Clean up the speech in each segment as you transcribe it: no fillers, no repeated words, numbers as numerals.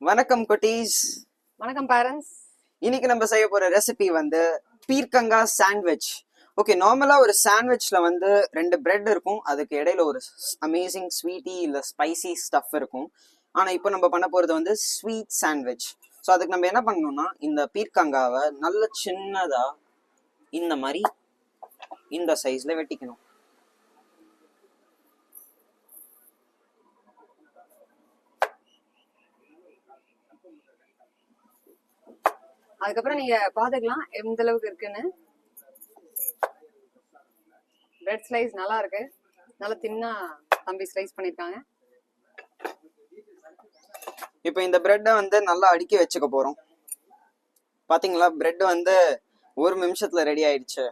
வணக்கம் குட்டீஸ். வணக்கம் பேரண்ட்ஸ். இன்னைக்கு நம்ம செய்ய போற ரெசிபி வந்து பீர்க்கங்கா சாண்ட்விச். ஓகே, நார்மலா ஒரு சாண்ட்விச்ல வந்து 2 பிரெட் இருக்கும், அதுக்கு இடையில ஒரு அமேசிங் ஸ்வீட்டி இல்ல ஸ்பைசி ஸ்டஃப் இருக்கும். ஆனா இப்போ நம்ம பண்ண போறது வந்து ஸ்வீட் சாண்ட்விச். ஸோ அதுக்கு நம்ம என்ன பண்ணணும்னா, இந்த பீர்க்கங்காவை நல்ல சின்னதா இந்த மாதிரி இந்த சைஸ்ல வெட்டிக்கணும். அதுக்கப்புறம் நீங்க பாத்துக்கலாம் எந்த அளவுக்கு இருக்குன்னு. பிரெட் ஸ்லைஸ் நல்லா இருக்கு, நல்லா தின்னா தம்பி ஸ்லைஸ் பண்ணிருக்காங்க. இப்போ இந்த பிரெட்டை வந்து நல்லா அடுக்கி வச்சுக்க போறோம். பாத்தீங்களா, பிரெட் வந்து 1 நிமிஷத்துல ரெடி ஆயிடுச்சு.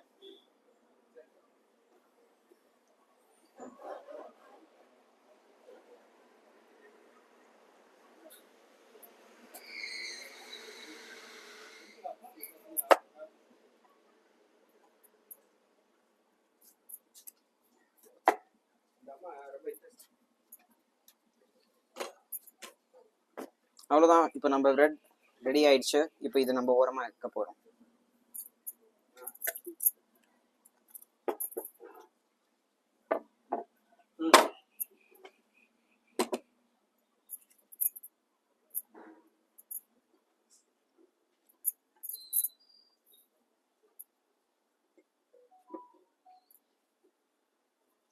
அவ்வளவுதான், இப்போ நம்ம பிரெட் ரெடி ஆயிடுச்சு. இப்போ இது நம்ம ஓரமா வைக்க போறோம்.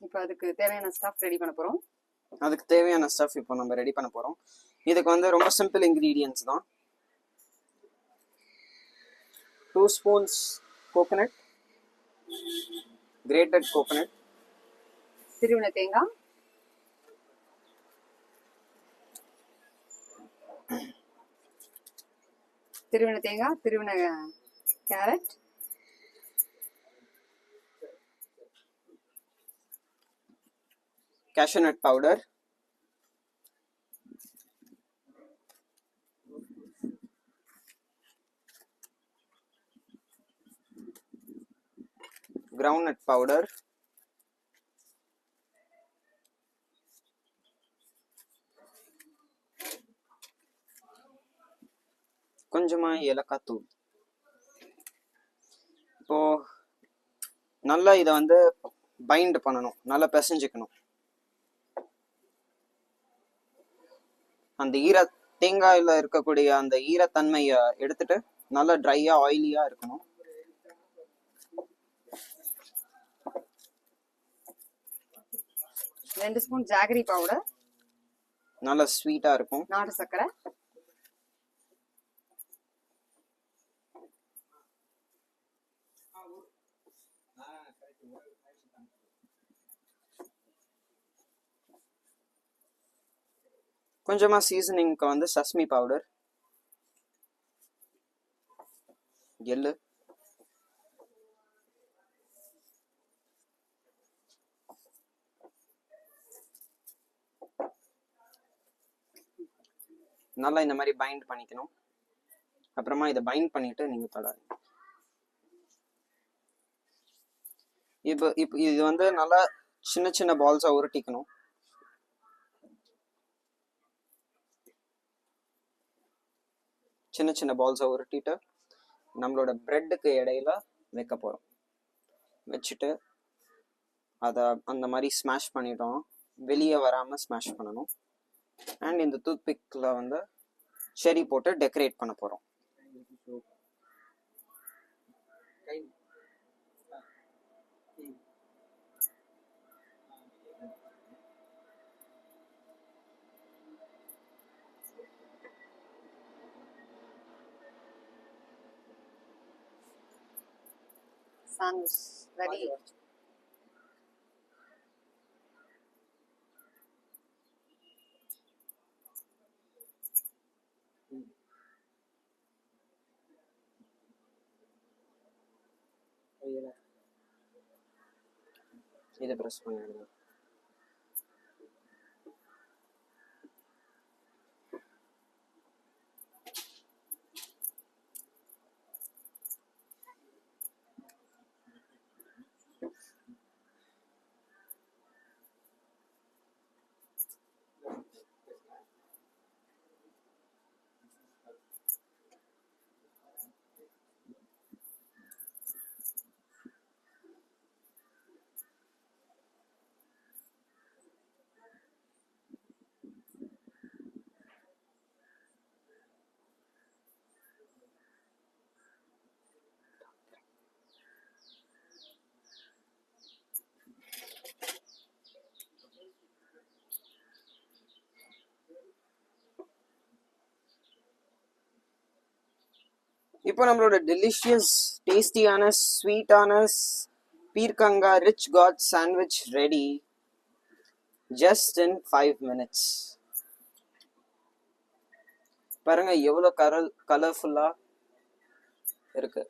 இப்போ அதுக்கு தேவையான ஸ்டஃப் ரெடி பண்ண போறோம். அதுக்கு தேவையான ஸ்டஃப் இப்போ நம்ம ரெடி பண்ண போறோம். இதுக்கு வந்து ரொம்ப சிம்பிள் இன்கிரீடியன்ஸ் தான். 2 ஸ்பூன்ஸ் கோகனட், கிரேட்டட் கோகனட், திருவின தேங்காய், திருவின carrot, cashew nut powder, groundnut powder, கொஞ்சமா ஏலக்காய் தூள். இப்போ நல்லா இதை வந்து பைண்ட் பண்ணணும், நல்லா பிசைஞ்சுக்கணும். அந்த தேங்காயில இருக்கக்கூடிய அந்த ஈரத்தன்மையை எடுத்துட்டு நல்லா ட்ரையா ஆயிலியா இருக்கணும். ரெண்டு ஸ்பூன் ஜாகரி பவுடர், நல்லா ஸ்வீட்டா இருக்கும். நாட்டு சர்க்கரை, கொஞ்சமா சீசனிங்க்கு வந்து சஸ்மி பவுடர், எள்ளு, நல்லா இந்த மாதிரி பைண்ட் பண்ணிக்கணும். அப்புறமா இதை பைண்ட் பண்ணிட்டு நீங்க தொடாதீங்க. இப்போ இப்போ இது வந்து நல்லா சின்ன சின்ன பால்ஸா உருட்டிக்கணும். சின்ன சின்ன பால்ஸை உருட்டிட்டு நம்மளோட பிரெட்டுக்கு இடையில வைக்க போறோம். வச்சுட்டு அதை அந்த மாதிரி ஸ்மாஷ் பண்ணிட்டோம், வெளியே வராம ஸ்மாஷ் பண்ணணும். அண்ட் இந்த டூத் பிக்ல வந்து செரி போட்டு டெக்கரேட் பண்ண போறோம். Sandwich ready. இதை ப்ரெஸ் பண்ணிடுங்க. இப்போ நம்மளோட டெலிஷியஸ் டேஸ்டியான ஸ்வீட்டான பீர்க்கங்கா ridge gourd sandwich ready just in 5 minutes. பாருங்க எவ்வளோ கலர்ஃபுல்லா இருக்கு.